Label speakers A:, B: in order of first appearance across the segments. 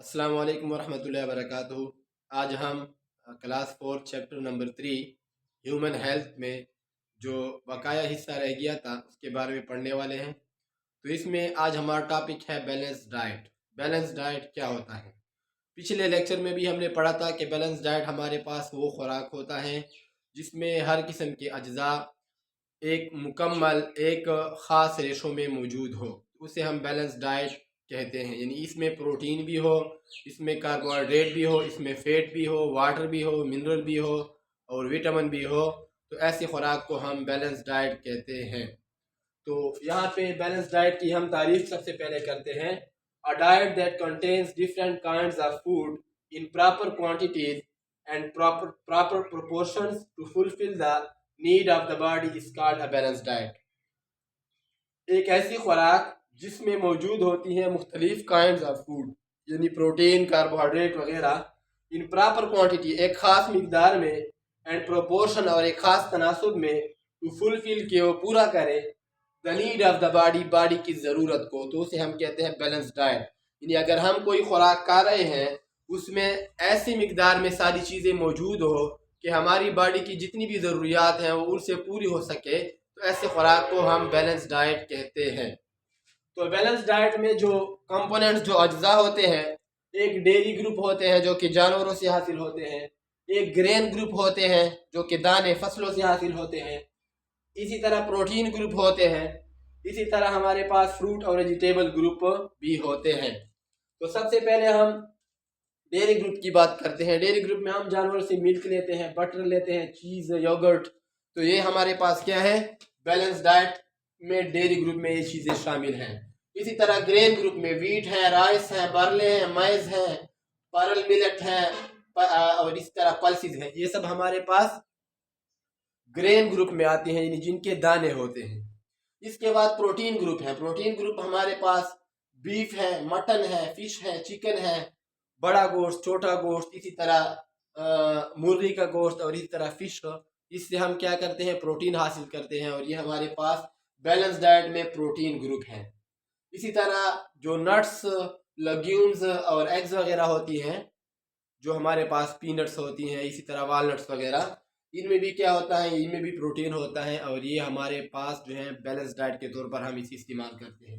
A: अस्सलाम वालेकुम वरहमतुल्लाहि वबरकातुहू। आज हम class 4 chapter number 3 human health में जो बकाया हिस्सा रह गया था उसके बारे में पढ़ने वाले हैं। तो इसमें आज हमारा टॉपिक है बैलेंस डाइट। बैलेंस डाइट क्या होता है? पिछले लेक्चर में भी हमने पढ़ा था कि बैलेंस डाइट हमारे पास वो खुराक होता है जिसमें हर किस्म के अज्जा एक मुकम्मल एक ख़ास रेशो में मौजूद हो, उसे हम बैलेंस डाइट कहते हैं। यानी इसमें प्रोटीन भी हो, इसमें कार्बोहाइड्रेट भी हो, इसमें फ़ैट भी हो, वाटर भी हो, मिनरल भी हो और विटामिन भी हो। तो ऐसी खुराक को हम बैलेंस डाइट कहते हैं। तो यहाँ पे बैलेंस डाइट की हम तारीफ सबसे पहले करते हैं। A diet that contains different kinds of food in proper quantities and proper proportions to fulfil the need of the body is called a balance diet. एक ऐसी खुराक जिसमें मौजूद होती हैं मुख्तलिफ काइंड्स ऑफ फूड, यानी प्रोटीन, कार्बोहाइड्रेट वगैरह, इन प्रॉपर क्वांटिटी, एक ख़ास मिकदार में, एंड प्रोपोर्शन, और एक ख़ास तनासुब में, टू फुलफिल के वो पूरा करे the need of the body, body की ज़रूरत को, तो उसे हम कहते हैं बैलेंस डाइट। यानी अगर हम कोई खुराक खा रहे हैं उसमें ऐसी मिकदार में सारी चीज़ें मौजूद हो कि हमारी बॉडी की जितनी भी ज़रूरियात हैं वो उनसे पूरी हो सके, तो ऐसे खुराक को हम बैलेंस डाइट कहते हैं। तो बैलेंस डाइट में जो कंपोनेंट्स, जो अज्जा होते हैं, एक डेयरी ग्रुप होते हैं जो कि जानवरों से हासिल होते हैं, एक ग्रेन ग्रुप होते हैं जो कि दाने फसलों से हासिल होते हैं, इसी तरह प्रोटीन ग्रुप होते हैं, इसी तरह हमारे पास फ्रूट और वेजिटेबल ग्रुप भी होते हैं। तो सबसे पहले हम डेयरी ग्रुप की बात करते हैं। डेयरी ग्रुप में हम जानवरों से मिल्क लेते हैं, बटर लेते हैं, चीज़, योगर्ट। तो ये हमारे पास क्या है? बैलेंस डाइट में डेयरी ग्रुप में ये चीज़ें शामिल हैं। इसी तरह ग्रेन ग्रुप में वीट है, राइस है, बरले हैं, मैज है, परल मिलेट है, और इस तरह पल्सिस है। ये सब हमारे पास ग्रेन ग्रुप में आती हैं, यानी जिनके दाने होते हैं। इसके बाद प्रोटीन ग्रुप है। प्रोटीन ग्रुप हमारे पास बीफ है, मटन है, फिश है, चिकन है, बड़ा गोश्त, छोटा गोश्त, इसी तरह मुर्गी का गोश्त और इसी तरह फिश। इससे हम क्या करते हैं? प्रोटीन हासिल करते हैं, और ये हमारे पास बैलेंस डाइट में प्रोटीन ग्रुप है। इसी तरह जो नट्स, लेग्यूम्स और एग्स वगैरह होती हैं, जो हमारे पास पीनट्स होती हैं, इसी तरह वालनट्स वगैरह, इनमें भी क्या होता है? इनमें भी प्रोटीन होता है, और ये हमारे पास जो है बैलेंस डाइट के तौर पर हम इसे इस्तेमाल करते हैं।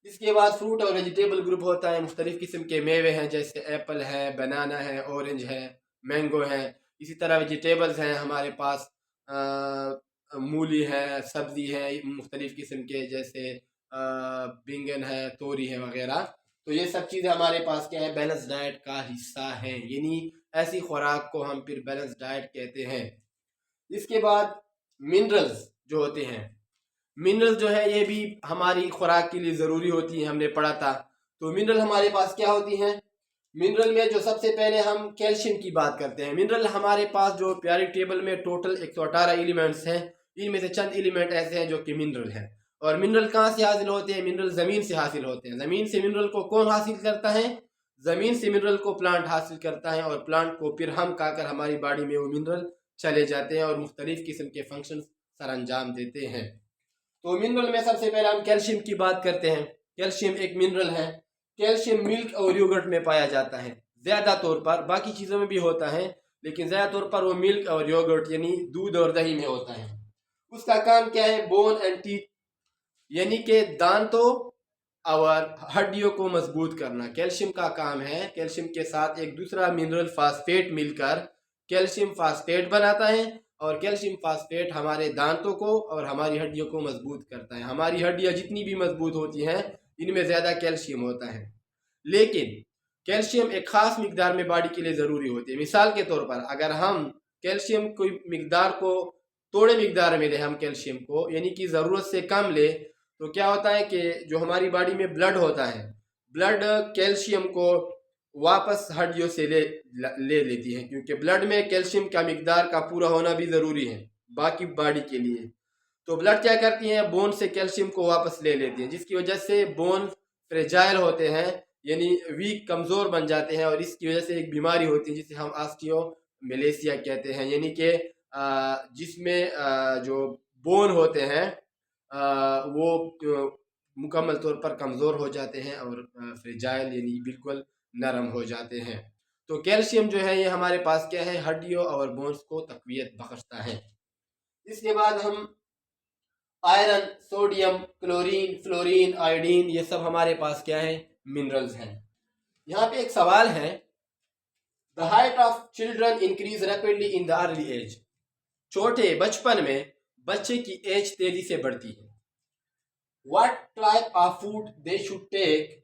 A: इसके बाद फ्रूट और वेजिटेबल ग्रुप होता है। मुख्तलिफ़ किस्म के मेवे हैं, जैसे एप्पल है, बनाना है, ऑरेंज है, मैंगो है। इसी तरह वेजिटेबल्स हैं हमारे पास, मूली है, सब्ज़ी है मुख्तलिफ़ किस्म के, जैसे बैंगन है, तोरी है वगैरह। तो ये सब चीज़ें हमारे पास क्या है? बैलेंस डाइट का हिस्सा हैं। यानी ऐसी खुराक को हम फिर बैलेंस डाइट कहते हैं। इसके बाद मिनरल्स जो होते हैं, मिनरल जो है ये भी हमारी खुराक के लिए ज़रूरी होती है, हमने पढ़ा था। तो मिनरल हमारे पास क्या होती हैं? मिनरल में जो सबसे पहले हम कैल्शियम की बात करते हैं। मिनरल हमारे पास जो पीरियोडिक टेबल में टोटल 118 एलिमेंट्स हैं, इनमें से चंद एलिमेंट ऐसे हैं जो कि मिनरल हैं। और मिनरल कहाँ से हासिल होते हैं? मिनरल ज़मीन से हासिल होते हैं। ज़मीन से मिनरल को कौन हासिल करता है? ज़मीन से मिनरल को प्लांट हासिल करता है, और प्लांट को फिर हम खाकर हमारी बॉडी में वो मिनरल चले जाते हैं और मुख्तलिफ़ किस्म के फंक्शन सर अंजाम देते हैं। तो मिनरल में सबसे पहले हम कैल्शियम की बात करते हैं। कैल्शियम एक मिनरल है। कैल्शियम मिल्क और योगर्ट में पाया जाता है ज़्यादा तौर पर, बाकी चीज़ों में भी होता है लेकिन ज़्यादा तौर पर वो मिल्क और योगर्ट यानी दूध और दही में होता है। उसका काम क्या है? बोन एंड टीथ, यानी कि दांतों और हड्डियों को मजबूत करना कैल्शियम का काम है। कैल्शियम के साथ एक दूसरा मिनरल फास्फेट मिलकर कैल्शियम फास्फेट बनाता है, और कैल्शियम फास्फेट हमारे दांतों को और हमारी हड्डियों को मजबूत करता है। हमारी हड्डियां जितनी भी मजबूत होती हैं, इनमें ज़्यादा कैल्शियम होता है, लेकिन कैल्शियम एक ख़ास मिकदार में बॉडी के लिए ज़रूरी होती है। मिसाल के तौर पर अगर हम कैल्शियम कोई मिकदार को थोड़े मिकदार में लें, हम कैल्शियम को यानी कि ज़रूरत से कम ले, तो क्या होता है कि जो हमारी बॉडी में ब्लड होता है, ब्लड कैल्शियम को वापस हड्डियों से ले लेती है, क्योंकि ब्लड में कैल्शियम का मिकदार का पूरा होना भी ज़रूरी है बाकी बॉडी के लिए। तो ब्लड क्या करती है? बोन से कैल्शियम को वापस ले लेती है, जिसकी वजह से बोन फ्रेजाइल होते हैं, यानी वीक, कमज़ोर बन जाते हैं, और इसकी वजह से एक बीमारी होती है जिसे हम ऑस्टियोमेलेसिया कहते हैं। यानी कि जिसमें जो बोन होते हैं वो मुकम्मल तौर पर कमज़ोर हो जाते हैं और फ्रेजाइल यानी बिल्कुल नरम हो जाते हैं। तो कैल्शियम जो है ये हमारे पास क्या है, हड्डियों और बोन्स को तकवीत बख्शता है। इसके बाद हम iron, sodium, chlorine, fluorine, iodine, ये सब हमारे पास क्या है, मिनरल्स हैं। यहाँ पे एक सवाल है, the height of children increase rapidly in the early age. छोटे बचपन में बच्चे की एज तेजी से बढ़ती है। What type of food they should take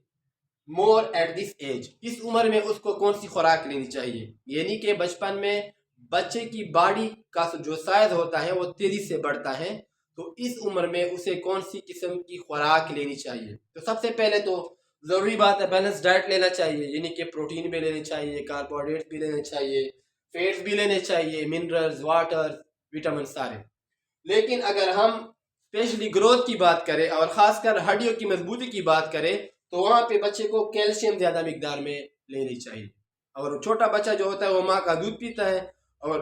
A: more at this age. इस उम्र में उसको कौन सी खुराक लेनी चाहिए, यानी कि बचपन में बच्चे की बॉडी का जो साइज होता है वो तेजी से बढ़ता है, तो इस उम्र में उसे कौन सी किस्म की खुराक लेनी चाहिए। तो सबसे पहले तो ज़रूरी बात है बैलेंस डाइट लेना चाहिए, यानी कि प्रोटीन भी लेने चाहिए, कार्बोहाइड्रेट भी लेने चाहिए, फैट्स भी लेने चाहिए, मिनरल्स, वाटर, विटामिन सारे। लेकिन अगर हम स्पेशली ग्रोथ की बात करें और ख़ासकर हड्डियों की मजबूती की बात करें, तो वहाँ पे बच्चे को कैल्शियम ज़्यादा मिकदार में लेनी चाहिए। और छोटा बच्चा जो होता है वो माँ का दूध पीता है, और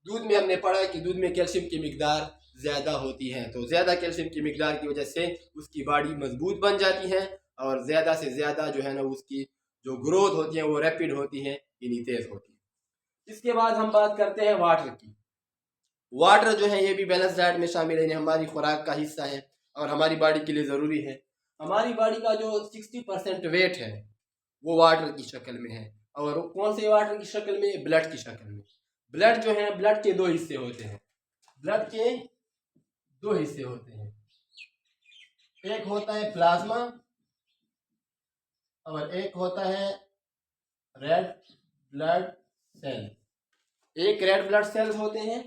A: दूध में हमने पढ़ा है कि दूध में कैल्शियम की मिकदार ज़्यादा होती है, तो ज़्यादा कैल्शियम की मिकदार की वजह से उसकी बॉडी मजबूत बन जाती है, और ज़्यादा से ज़्यादा जो है ना उसकी जो ग्रोथ होती है वो रैपिड होती है, यानी तेज़ होती है। इसके बाद हम बात करते हैं वाटर की। वाटर जो है ये भी बैलेंस डाइट में शामिल है, हमारी खुराक का हिस्सा है और हमारी बॉडी के लिए ज़रूरी है। हमारी बॉडी का जो 60% वेट है वो वाटर की शक्ल में है, और कौन से वाटर की शक्ल में, ब्लड की शक्ल में। ब्लड जो है, ब्लड के दो हिस्से होते हैं, ब्लड के दो हिस्से होते हैं, एक होता है प्लाज्मा और एक होता है रेड ब्लड सेल। एक रेड ब्लड सेल्स होते हैं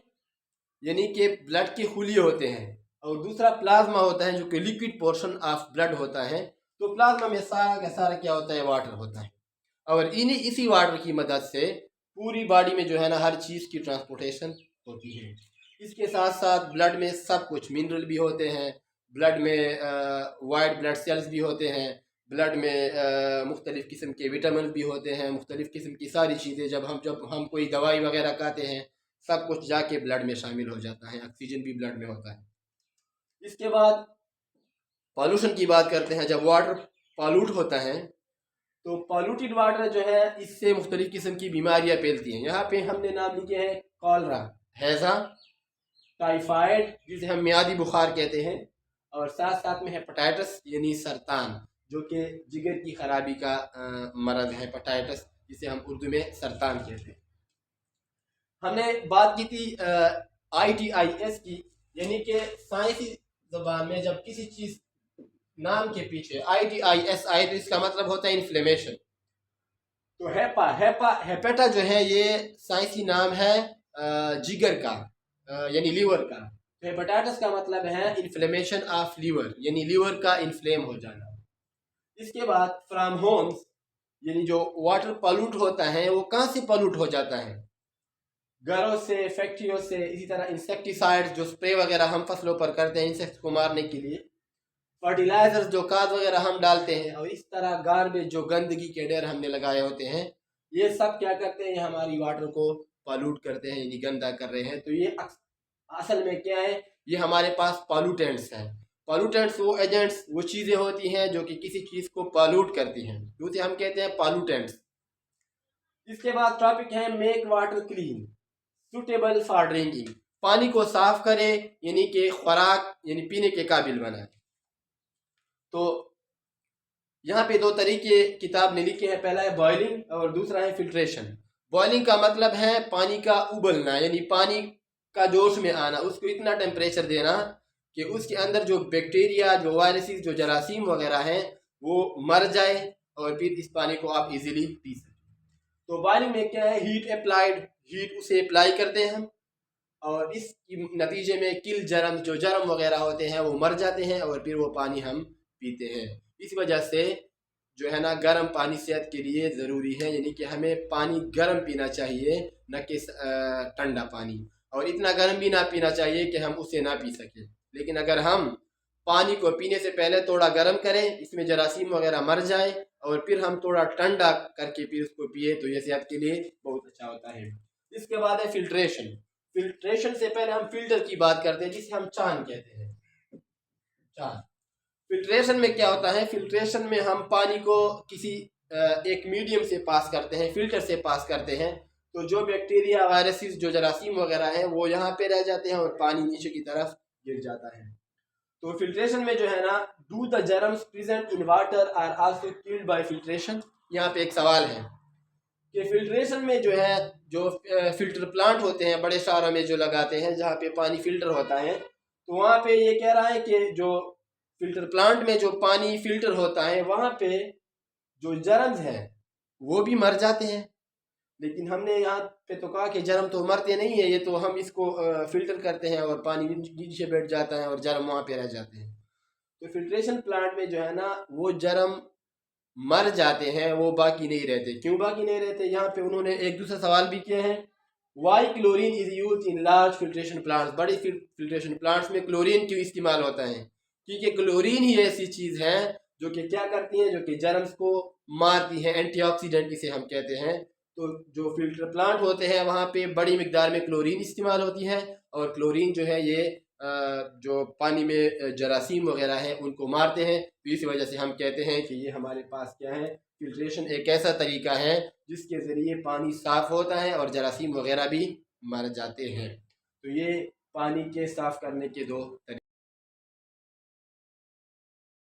A: यानी कि ब्लड के खुलिये होते हैं, और दूसरा प्लाज्मा होता है जो कि लिक्विड पोर्शन ऑफ ब्लड होता है। तो प्लाज्मा में सारा का सारा क्या होता है, वाटर होता है, और इसी वाटर की मदद से पूरी बॉडी में जो है ना हर चीज़ की ट्रांसपोर्टेशन होती है। इसके साथ साथ ब्लड में सब कुछ मिनरल भी होते हैं, ब्लड में वाइट ब्लड सेल्स भी होते हैं, ब्लड में मुख्तलिफ़ किस्म के विटामिन भी होते हैं, मुख्तलिफ़ किस्म की सारी चीज़ें जब हम कोई दवाई वगैरह खाते हैं सब कुछ जाके ब्लड में शामिल हो जाता है, ऑक्सीजन भी ब्लड में होता है। इसके बाद पॉल्यूशन की बात करते हैं। जब वाटर पॉल्यूट होता है तो पॉल्यूटेड वाटर जो है इससे मुख्तलिफ किस्म की बीमारियां फैलती हैं। यहाँ पे हमने नाम लिखे हैं कॉलरा, हैजा, टाइफाइड जिसे हम मियादी बुखार कहते हैं, और साथ साथ में हेपेटाइटिस यानी सरतान जो कि जिगर की खराबी का मरद है, हेपेटाइटिस जिसे हम उर्दू में सरतान कहते हैं। हमने बात की थी ITIS की, यानी कि साइंसी जबान में जब किसी चीज नाम के पीछे ITIS आए तो इसका मतलब होता है इन्फ्लेमेशन। तो हेपेटा जो है ये साइंसी नाम है जिगर का, यानी लीवर का। तो हेपेटाइटिस का मतलब है इन्फ्लेमेशन ऑफ लीवर, यानी लीवर का इन्फ्लेम हो जाना। इसके बाद फ्रॉम होम्स, यानी जो वाटर पॉल्यूट होता है वो कहाँ से पॉल्यूट हो जाता है, घरों से, फैक्ट्रियों से। इसी तरह इंसेक्टिसाइड्स जो स्प्रे वगैरह हम फसलों पर करते हैं इंसेक्ट्स को मारने के लिए, फर्टिलाइजर्स जो खाद वगैरह हम डालते हैं, और इस तरह गार्बेज जो गंदगी के ढेर हमने लगाए होते हैं, ये सब क्या करते हैं, हमारी वाटर को पॉल्यूट करते हैं, यानी गंदा कर रहे हैं। तो ये असल में क्या है, ये हमारे पास पॉल्यूटेंट्स हैं। पॉल्यूटेंट्स वो एजेंट्स, वो चीज़ें होती हैं जो कि किसी चीज़ को पॉल्यूट करती हैं, उसे हम कहते हैं पॉल्यूटेंट्स। इसके बाद टॉपिक है make water clean suitable for drinking. पानी को साफ करें यानी कि खुराक यानी पीने के काबिल बनाए। तो यहाँ पे दो तरीके किताब ने लिखे हैं, पहला है बॉइलिंग और दूसरा है फिल्ट्रेशन। बॉइलिंग का मतलब है पानी का उबलना, यानी पानी का जोश में आना, उसको इतना टेम्परेचर देना कि उसके अंदर जो बैक्टीरिया, जो वायरसेस, जो जरासीम वगैरह हैं वो मर जाए, और फिर इस पानी को आप इजीली पी सकें। तो बॉइलिंग में क्या है, हीट अप्लाइड, हीट उसे अप्लाई करते हैं, और इस नतीजे में किल जरम, जो जरम वगैरह होते हैं वो मर जाते हैं, और फिर वो पानी हम पीते हैं। इस वजह से जो है ना गर्म पानी सेहत के लिए ज़रूरी है, यानी कि हमें पानी गर्म पीना चाहिए, न कि ठंडा पानी, और इतना गर्म भी ना पीना चाहिए कि हम उसे ना पी सकें। लेकिन अगर हम पानी को पीने से पहले थोड़ा गर्म करें, इसमें जरासीम वगैरह मर जाए, और फिर हम थोड़ा ठंडा करके फिर उसको पिए, तो ये सेहत के लिए बहुत अच्छा होता है। इसके बाद है फिल्ट्रेशन। फिल्ट्रेशन से पहले हम फिल्टर की बात करते हैं, जिसे हम चान कहते हैं, चान। फिल्ट्रेशन में क्या होता है, फिल्ट्रेशन में हम पानी को किसी एक मीडियम से पास करते हैं, फिल्टर से पास करते हैं, तो जो बैक्टीरिया, वायरसेस, जो जरासीम वगैरह हैं वो यहाँ पे रह जाते हैं और पानी नीचे की तरफ गिर जाता है। तो फिल्ट्रेशन में जो है ना, do the germs present in water are also killed by filtration. यहाँ पे एक सवाल है कि फिल्ट्रेशन में जो है, जो फिल्टर प्लांट होते हैं बड़े शहरों में जो लगाते हैं जहाँ पे पानी फिल्टर होता है, तो वहाँ पे ये कह रहा है कि जो फिल्टर प्लांट में जो पानी फिल्टर होता है वहाँ पे जो जर्म्स हैं वो भी मर जाते हैं। लेकिन हमने यहाँ पे तो कहा कि जर्म तो मरते नहीं है, ये तो हम इसको फिल्टर करते हैं और पानी नीचे बैठ जाता है और जर्म वहाँ पे रह जाते हैं। तो फिल्ट्रेशन प्लांट में जो है ना, वो जर्म मर जाते हैं, वो बाकी नहीं रहते। क्यों बाकी नहीं रहते? यहाँ पे उन्होंने एक दूसरा सवाल भी किए हैं, why chlorine is use in large filtration plants. बड़े फिल्ट्रेशन प्लांट्स में क्लोरीन क्यों इस्तेमाल होता है? क्योंकि क्लोरीन ही ऐसी चीज़ है जो कि क्या करती है, जो कि जर्म्स को मारती है, एंटीऑक्सीडेंट इसे हम कहते हैं। तो जो फिल्टर प्लांट होते हैं वहाँ पे बड़ी मिकदार में क्लोरीन इस्तेमाल होती है, और क्लोरीन जो है ये जो पानी में जरासीम वगैरह हैं उनको मारते हैं। तो इसी वजह से हम कहते हैं कि ये हमारे पास क्या है, फिल्ट्रेशन एक ऐसा तरीका है जिसके ज़रिए पानी साफ़ होता है और जरासीम वगैरह भी मर जाते हैं। तो ये पानी के साफ़ करने के दो तरीके।